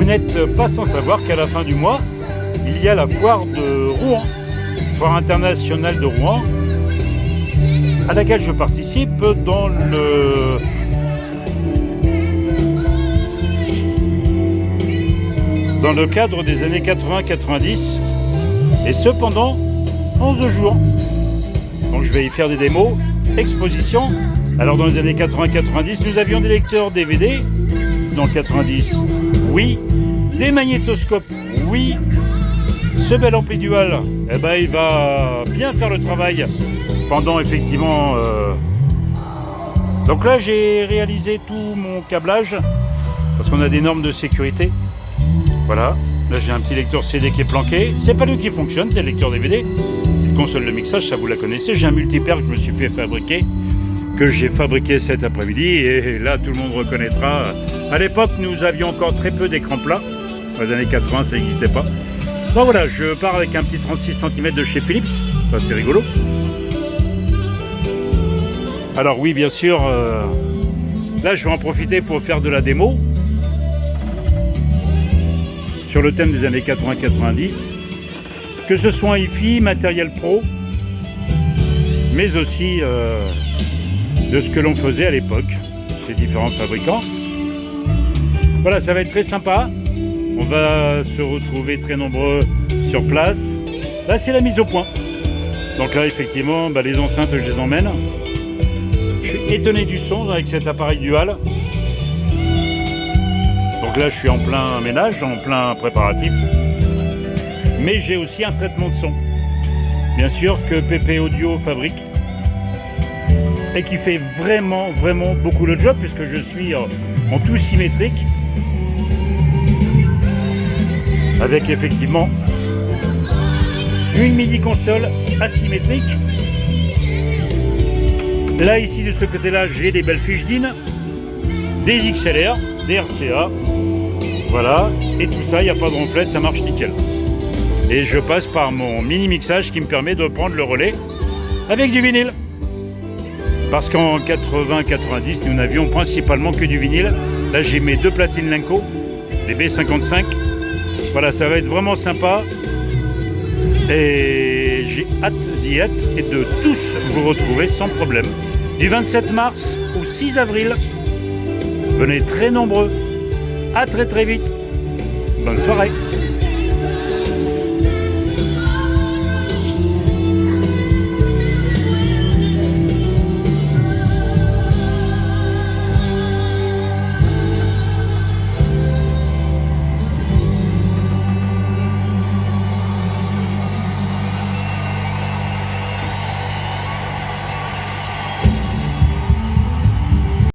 n'êtes pas sans savoir qu'à la fin du mois, il y a la foire de Rouen, foire internationale de Rouen, à laquelle je participe dans le cadre des années 80-90, et cependant 11 jours. Donc je vais y faire des démos, expositions. Alors dans les années 80-90, nous avions des lecteurs DVD, dans 90, oui, des magnétoscopes, oui. Ce bel ampli dual, eh ben, il va bien faire le travail pendant effectivement... Donc là, j'ai réalisé tout mon câblage, parce qu'on a des normes de sécurité. Voilà, là j'ai un petit lecteur CD qui est planqué. C'est pas lui qui fonctionne, c'est le lecteur DVD. Cette console de mixage, ça vous la connaissez. J'ai un multipère que je me suis fait fabriquer, que j'ai fabriqué cet après-midi. Et là, tout le monde reconnaîtra. À l'époque, nous avions encore très peu d'écran plat. Dans les années 80, ça n'existait pas. Bon voilà, je pars avec un petit 36 cm de chez Philips. Ça, c'est rigolo. Alors oui, bien sûr, là, je vais en profiter pour faire de la démo sur le thème des années 80-90, que ce soit hi-fi, matériel pro, mais aussi de ce que l'on faisait à l'époque, chez différents fabricants. Voilà, ça va être très sympa. On va se retrouver très nombreux sur place. Là, c'est la mise au point. Donc là, effectivement, les enceintes, je les emmène. Je suis étonné du son avec cet appareil dual. Donc là, je suis en plein ménage, en plein préparatif. Mais j'ai aussi un traitement de son. Bien sûr que PP Audio fabrique. Et qui fait vraiment, vraiment beaucoup le job, puisque je suis en tout symétrique. Avec effectivement une midi console asymétrique. Là, ici, de ce côté-là, j'ai des belles fiches DIN, des XLR, des RCA. Voilà, et tout ça, il n'y a pas de ronflette, ça marche nickel. Et je passe par mon mini mixage qui me permet de prendre le relais avec du vinyle. Parce qu'en 80-90, nous n'avions principalement que du vinyle. Là, j'ai mes deux platines Lenco, des B55. Voilà, ça va être vraiment sympa. Et j'ai hâte d'y être et de tous vous retrouver sans problème. Du 27 mars au 6 avril, venez très nombreux. À très très vite. Bonne soirée.